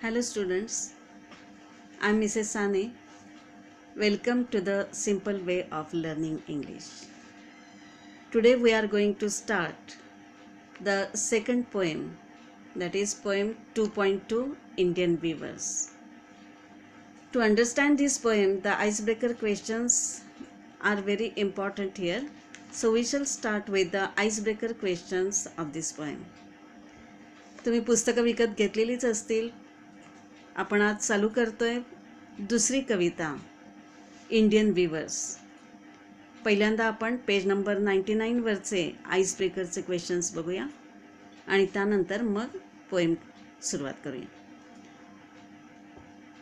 Hello students, I am Mrs. Sane. Welcome to the simple way of learning English. Today we are going to start the second poem, that is poem 2.2 Indian Weavers. To understand this poem, the icebreaker questions are very important here. So we shall start with the icebreaker questions of this poem. तुम्ही पुस्तकं विकत घेतलेलीच असतील. आपण आज चालू करतोय दुसरी कविता Indian viewers. पहिल्यांदा आपण पेज नंबर 99 वरचे आईस ब्रेकरचे क्वेश्चन्स बघूया आणि त्यानंतर मग पोएम सुरुवात करूया.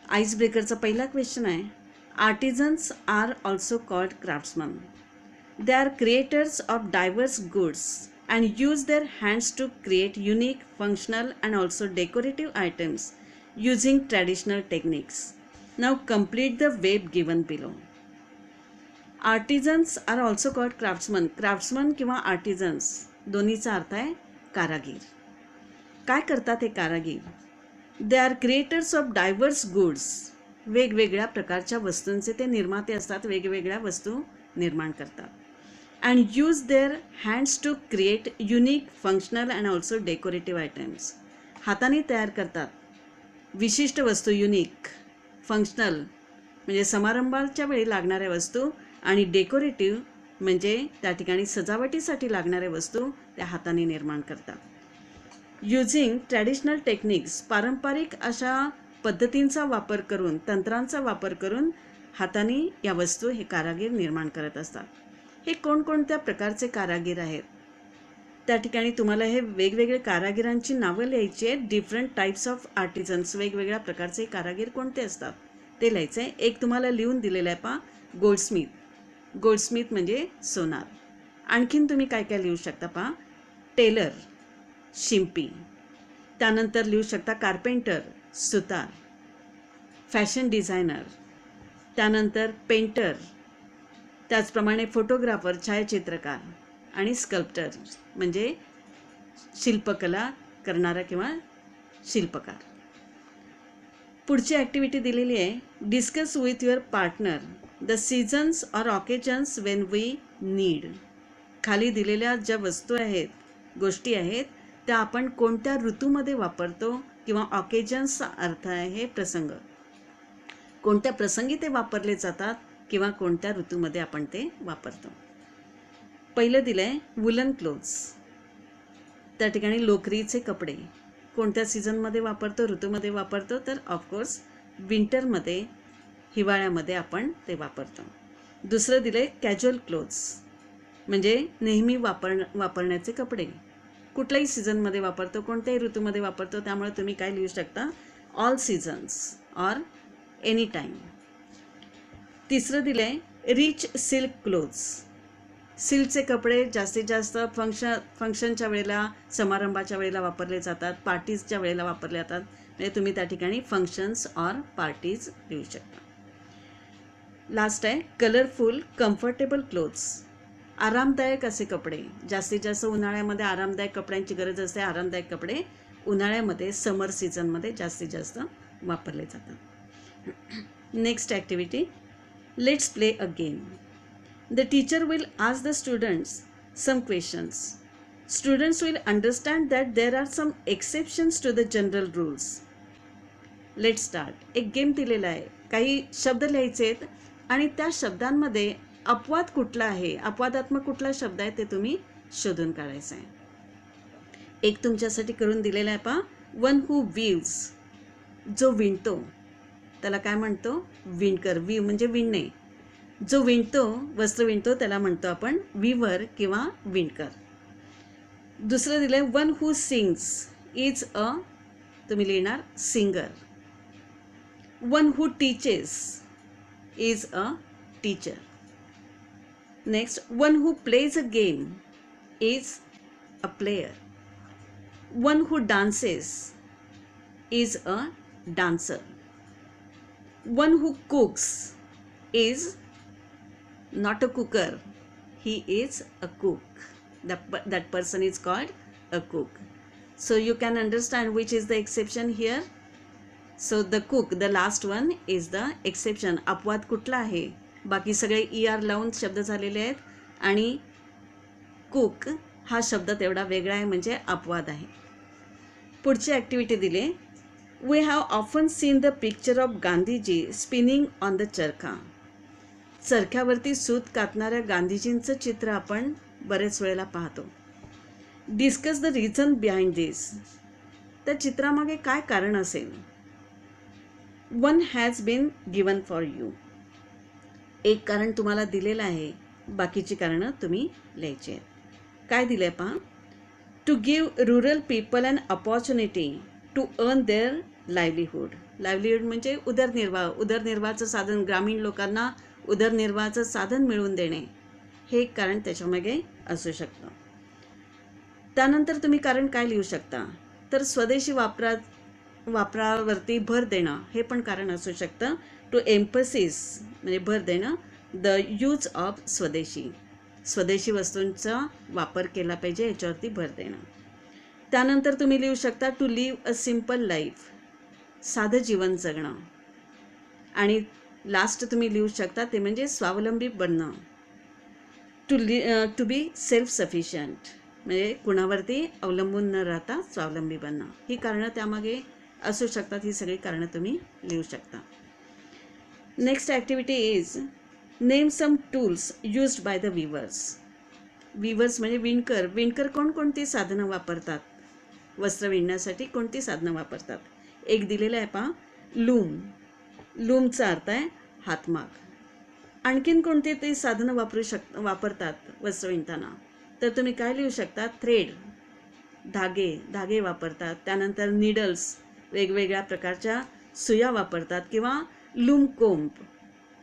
आईस ब्रेकरचा पहिला क्वेश्चन आहे, artisans are also called craftsmen. They are creators of diverse goods and use their hands to create unique, functional and also decorative items using traditional techniques. Now complete the web given below. Artisans are also called craftsmen. Craftsmen किंवा artisans दोन्हीचा अर्थ आहे कारागीर. काय करतात हे कारागीर? They are creators of diverse goods. वेगवेगळ्या प्रकारच्या वस्तूंचे ते निर्माते असतात, वेगवेगळ्या वस्तू निर्माण करतात. And use their hands to create unique, functional and also decorative items. हाताने तयार करतात विशिष्ट वस्तू, युनिक, फंक्शनल म्हणजे समारंभाच्या वेळी लागणाऱ्या वस्तू आणि डेकोरेटिव्ह म्हणजे त्या ठिकाणी सजावटीसाठी लागणाऱ्या वस्तू त्या हाताने निर्माण करतात. युझिंग ट्रॅडिशनल टेक्निक्स, पारंपरिक अशा पद्धतींचा वापर करून, तंत्रांचा वापर करून हाताने या वस्तू हे कारागीर निर्माण करत असतात. हे कोणकोणत्या प्रकारचे कारागीर आहेत? त्या ठिकाणी तुम्हाला हे वेगवेगळे कारागिरांची नावं लिहायची आहेत. डिफरंट टाईप्स ऑफ आर्टिझन्स, वेगवेगळ्या प्रकारचे कारागीर कोणते असतात ते लिहायचं आहे. एक तुम्हाला लिहून दिलेलं आहे पहा, गोल्डस्मिथ. गोल्डस्मिथ म्हणजे सोनार. आणखीन तुम्ही काय काय लिहू शकता पहा, टेलर, शिंपी. त्यानंतर लिहू शकता कार्पेंटर, सुतार, फॅशन डिझायनर, त्यानंतर पेंटर, त्याचप्रमाणे फोटोग्राफर, छायाचित्रकार आणि स्कल्प्टर म्हणजे शिल्पकला करणारा किंवा शिल्पकार. पुढची ॲक्टिव्हिटी दिलेली आहे, discuss with your partner the seasons or occasions when we need. खाली दिलेल्या ज्या वस्तू आहेत, गोष्टी आहेत, त्या आपण कोणत्या ऋतूमध्ये वापरतो किंवा ऑकेजन्सचा अर्थ आहे प्रसंग, कोणत्या प्रसंगी ते वापरले जातात किंवा कोणत्या ऋतूमध्ये आपण ते वापरतो. पहिलं दिलं आहे वुलन क्लोथ्स. त्या ठिकाणी लोकरीचे कपडे कोणत्या सीझनमध्ये वापरतो, ऋतूमध्ये वापरतो, तर ऑफकोर्स विंटरमध्ये, हिवाळ्यामध्ये आपण ते वापरतो. दुसरं दिलं आहे कॅज्युअल क्लोथ्स म्हणजे नेहमी वापरण्याचे कपडे, कुठल्याही सीझनमध्ये वापरतो, कोणत्याही ऋतूमध्ये वापरतो. त्यामुळे तुम्ही काय लिहू शकता, all seasons or any time. तिसरं दिलं आहे रिच सिल्क क्लोथ्स. सिल्कचे कपडे जास्तीत जास्त फंक्शनच्या वेळेला, समारंभाच्या वेळेला वापरले जातात, पार्टीजच्या वेळेला वापरले जातात. म्हणजे तुम्ही त्या ठिकाणी फंक्शन्स ऑर पार्टीज लिहू शकता. लास्ट आहे कलरफुल कम्फर्टेबल क्लोथ्स. आरामदायक असे कपडे, जास्तीत जास्त उन्हाळ्यामध्ये आरामदायक कपड्यांची गरज असते. आरामदायक कपडे उन्हाळ्यामध्ये, समर सीझनमध्ये जास्तीत जास्त वापरले जातात. Next activity, let's play a game. The teacher will ask the students some questions. Students will understand that there are some exceptions to the general rules. Let's start. एक गेम दिलेला आहे, काही शब्द लिहायचे आहेत आणि त्या शब्दांमध्ये अपवाद कुठला आहे, अपवादात्मक कुठला शब्द आहे ते तुम्ही शोधून काढायचं आहे. एक तुमच्यासाठी करून दिलेला आहे पहा, वन हू वीव्स, जो विणतो त्याला काय म्हणतो, विणकर. वीव म्हणजे विणणे. जो विणतो, वस्त्र विणतो, त्याला म्हणतो आपण विवर किंवा विणकर. दुसरं दिलं आहे one who sings is a, तुम्ही लिहिणार singer. One who teaches is a teacher. Next, one who plays a game is a player. One who dances is a dancer. One who cooks is not a cooker, he is a cook. That person is called a cook. So you can understand which is the exception here. So the cook, the last one is the exception. अपवाद कुठला आहे? बाकी सगळे ER लावून शब्द झालेले आहेत आणि कुक हा शब्द तेवढा वेगळा आहे, म्हणजे अपवाद आहे. पुढची ॲक्टिव्हिटी दिली. We have often seen the picture of Gandhiji spinning on the charkha. चरख्यावरती सूत कातणाऱ्या गांधीजींचं चित्र आपण बरेच वेळेला पाहतो. Discuss the reason behind this. त्या चित्रामागे काय कारण असेल? One has been given for you. एक कारण तुम्हाला दिलेलं आहे, बाकीची कारणं तुम्ही लिहायची आहेत. काय दिलं आहे पहा. To give rural people an opportunity to earn their livelihood. Livelihood म्हणजे उदरनिर्वाह. उदरनिर्वाहाचं साधन, ग्रामीण लोकांना उदरनिर्वाहाचं साधन मिळवून देणे, हे एक कारण त्याच्यामागे असू शकतं. त्यानंतर तुम्ही कारण काय लिहू शकता? तर स्वदेशी वापरावरती भर देणं, हे पण कारण असू शकतं. टू एम्फसिस म्हणजे भर देणं. द यूज ऑफ स्वदेशी, स्वदेशी वस्तूंचा वापर केला पाहिजे, याच्यावरती भर देणं. त्यानंतर तुम्ही लिहू शकता to live a simple life, साधं जीवन जगणं. आणि लास्ट तुम्ही लिहू शकता ते म्हणजे स्वावलंबी बनणं. टू बी सेल्फ सफिशियंट म्हणजे कुणावरती अवलंबून न राहता स्वावलंबी बनणं. ही कारणं त्यामागे असू शकतात. ही सगळी कारणं तुम्ही लिहू शकता. Next activity is name some tools used by the weavers. Weavers म्हणजे विणकर. विणकर कोणकोणती साधनं वापरतात? वस्त्र विणण्यासाठी कोणती साधनं वापरतात? एक दिलेलं आहे पहा, लूम. लूमचा अर्थ आहे हातमाग. आणखीन कोणती ती साधनं वापरतात वस्त्र विणताना? तर तुम्ही काय लिहू शकता? थ्रेड, धागे वापरतात. त्यानंतर निडल्स, वेगवेगळ्या प्रकारच्या सुया वापरतात. किंवा लूम कोंब,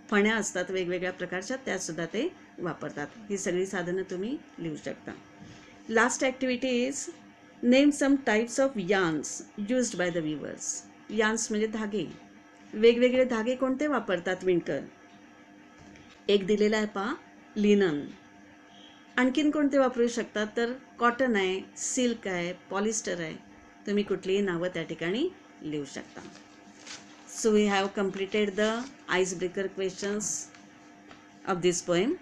फण्या असतात वेगवेगळ्या प्रकारच्या, त्यासुद्धा ते वापरतात. ही सगळी साधनं तुम्ही लिहू शकता. Last activity is name some types of yarns used by the weavers. Yarns म्हणजे धागे. वेगवेगळे धागे कोणते वापरतात विणकर? एक दिलेला आहे पहा, लिनन. आणखीन कोणते वापरू शकतात? तर कॉटन आहे, सिल्क आहे, पॉलिस्टर आहे. तुम्ही कुठलीही नावं त्या ठिकाणी लिहू शकता. So we have completed the ice breaker questions of this poem.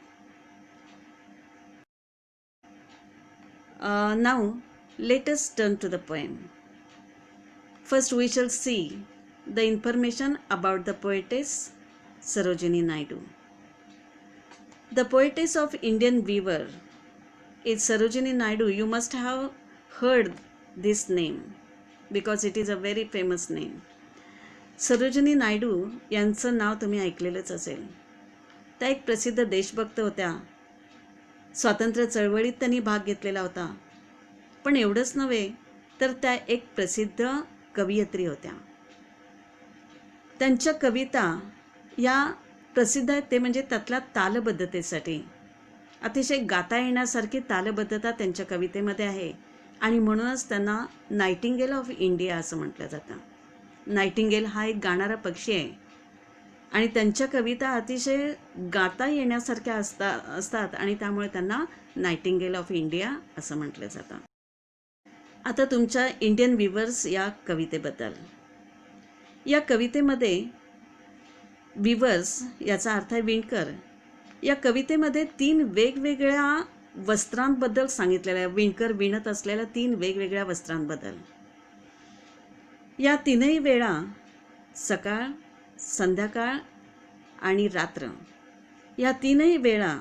Now let us turn to the poem. First we shall see the information about the poetess Sarojini Naidu. The poetess of Indian weaver is Sarojini Naidu. You must have heard this name because it is a very famous name. Sarojini Naidu यांचं नाव तुम्ही ऐकलेलंच असेल. त्या एक प्रसिद्ध देशभक्त होत्या. स्वातंत्र्य चळवळीत त्यांनी भाग घेतलेला होता. पण एवढंच नव्हे तर त्या एक प्रसिद्ध कवयित्री होत्या. त्यांच्या कविता या प्रसिद्ध आहेत ते म्हणजे त्यातल्या तालबद्धतेसाठी. अतिशय गाता येण्यासारखी तालबद्धता त्यांच्या कवितेमध्ये आहे आणि म्हणूनच त्यांना नायटिंगेल ऑफ इंडिया असं म्हटलं जातं. नायटिंगेल हा एक गाणारा पक्षी आहे आणि त्यांच्या कविता अतिशय गाता येण्यासारख्या असतात आणि त्यामुळे त्यांना नायटिंगेल ऑफ इंडिया असं म्हटलं जातं. आता तुमच्या इंडियन वीवर्स या कवितेबद्दल. या कवितेमध्ये वीवर्स याचा अर्थ आहे विणकर. या कवितेमध्ये 3 वेगवेगळ्या वस्त्रांबद्दल सांगितलेलं आहे. विणकर विणत असलेल्या 3 वेगवेगळ्या वस्त्रांबद्दल. या 3ही वेळा सकाळ, संध्याकाळ आणि रात्र या 3ही वेळा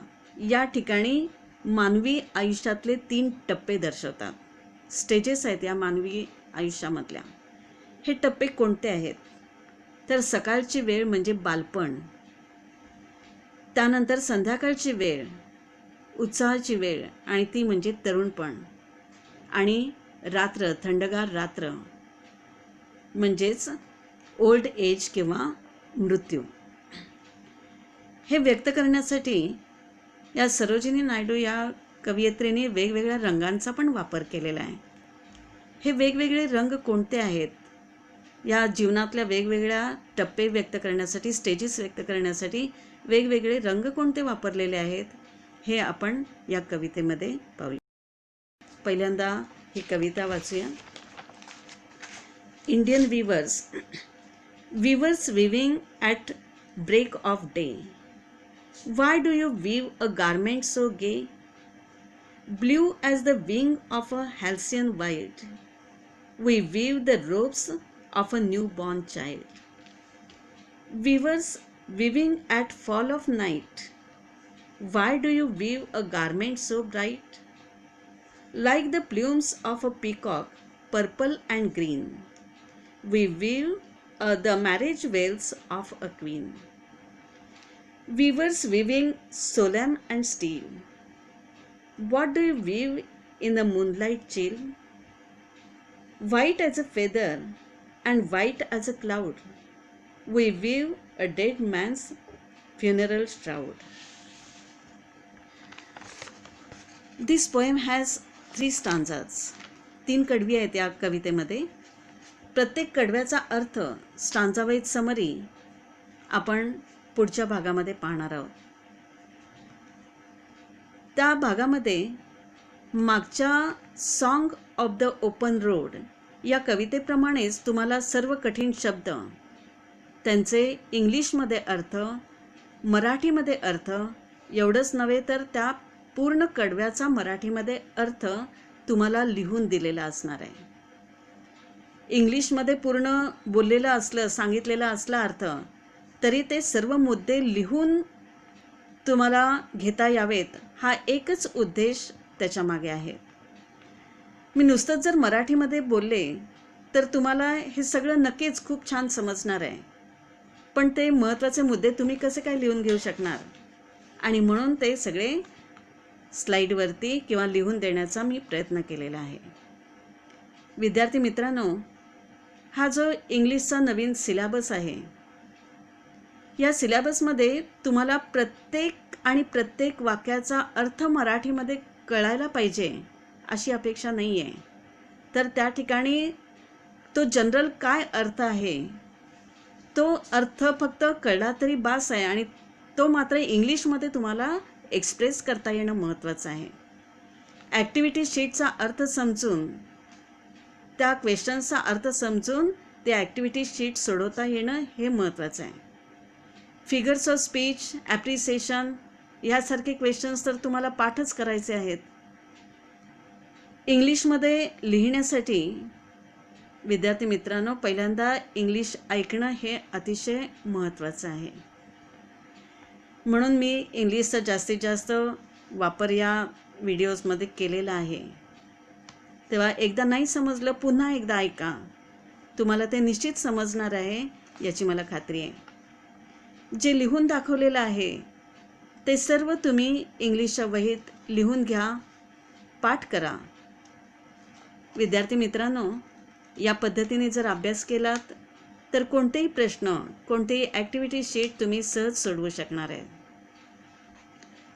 या ठिकाणी मानवी आयुष्यातले 3 टप्पे दर्शवतात. स्टेजेस आहेत या मानवी आयुष्यामधल्या. हे टप्पे कोणते आहेत? तर सकाळची वेळ म्हणजे बालपण, त्यानंतर संध्याकाळची वेळ उत्साहाची वेळ आणि ती म्हणजे तरुणपण, आणि रात्र थंडगार रात्र म्हणजेच ओल्ड एज किंवा मृत्यू. हे व्यक्त करण्यासाठी या सरोजिनी नायडू या कवयित्रीने वेगवेगळ्या रंगांचा पण वापर केलेला आहे. हे वेगवेगळे रंग कोणते आहेत? या जीवनातल्या वेगवेगळ्या टप्पे व्यक्त करण्यासाठी, स्टेजेस व्यक्त करण्यासाठी वेगवेगळे रंग कोणते वापरलेले आहेत हे आपण या कवितेमध्ये पाहूया. पहिल्यांदा ही कविता वाचूया. Indian weavers. Weavers weaving at break of day. Why do you weave a garment so gay? Blue as the wing of a halcyon wild, we weave the robes of a newborn child. Weavers weaving at fall of night, why do you weave a garment so bright? Like the plumes of a peacock, purple and green, we weave the marriage veils of a queen. Weavers weaving solemn and still, what do you weave in the moonlight chill? White as a feather and white as a cloud, we weave a dead man's funeral shroud. This poem has 3 stanzas. 3 कडवी आहेत या कवितेमध्ये. प्रत्येक कडव्याचा अर्थ stanza wise summary आपण पुढच्या भागामध्ये पाहणार आहोत. त्या भागामध्ये मागच्या song of the open road या कवितेप्रमाणेच तुम्हाला सर्व कठीण शब्द त्यांचे इंग्लिशमध्ये अर्थ, मराठीमध्ये अर्थ एवढंच नव्हे तर त्या पूर्ण कडव्याचा मराठीमध्ये अर्थ तुम्हाला लिहून दिलेला असणार आहे. इंग्लिशमध्ये पूर्ण बोललेलं असलं, सांगितलेला असला अर्थ, तरी ते सर्व मुद्दे लिहून तुम्हाला घेता यावेत हा एकच उद्देश त्याच्या मागे आहे. मी नुसतंच जर मराठीमध्ये बोलले तर तुम्हाला हे सगळं नक्कीच खूप छान समजणार आहे, पण ते महत्त्वाचे मुद्दे तुम्ही कसे काय लिहून घेऊ शकणार? आणि म्हणून ते सगळे स्लाईडवरती किंवा लिहून देण्याचा मी प्रयत्न केलेला आहे. विद्यार्थी मित्रांनो, हा जो इंग्लिशचा नवीन सिलेबस आहे, या सिलेबसमध्ये तुम्हाला प्रत्येक वाक्याचा अर्थ मराठीमध्ये कळायला पाहिजे अशी अपेक्षा नाही आहे. तर त्या ठिकाणी तो जनरल काय अर्थ आहे तो अर्थ फक्त कळला तरी बास आहे, आणि तो मात्र इंग्लिशमध्ये तुम्हाला एक्सप्रेस करता येणं महत्त्वाचं आहे. ॲक्टिव्हिटी शीटचा अर्थ समजून, त्या क्वेश्चन्सचा अर्थ समजून ते ॲक्टिव्हिटी शीट सोडवता येणं हे महत्त्वाचं आहे. फिगर्स ऑफ स्पीच, ॲप्रिसिएशन यासारखे क्वेश्चन्स तर तुम्हाला पाठच करायचे आहेत. इंग्लिशमध्ये लिहिण्यासाठी विद्यार्थी मित्रांनो पहिल्यांदा इंग्लिश ऐकणं हे अतिशय महत्त्वाचं आहे. म्हणून मी इंग्लिशचा जास्तीत जास्त वापर या व्हिडिओजमध्ये केलेला आहे. तेव्हा एकदा नाही समजलं पुन्हा एकदा ऐका, तुम्हाला ते निश्चित समजणार आहे याची मला खात्री आहे. जे लिहून दाखवलेलं आहे ते सर्व तुम्ही इंग्लिशच्या वहीत लिहून घ्या, पाठ करा. विद्यार्थी मित्रांनो, या पद्धतीने जर अभ्यास केलात तर कोणतेही प्रश्न, कोणतेही ॲक्टिव्हिटी शीट तुम्ही सहज सोडवू शकणार आहे.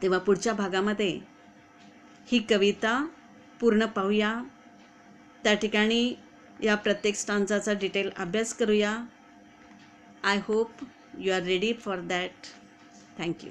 तेव्हा पुढच्या भागामध्ये ही कविता पूर्ण पाहूया. त्या ठिकाणी या प्रत्येक स्टांजाचा डिटेल अभ्यास करूया. I hope you are ready for that. Thank you.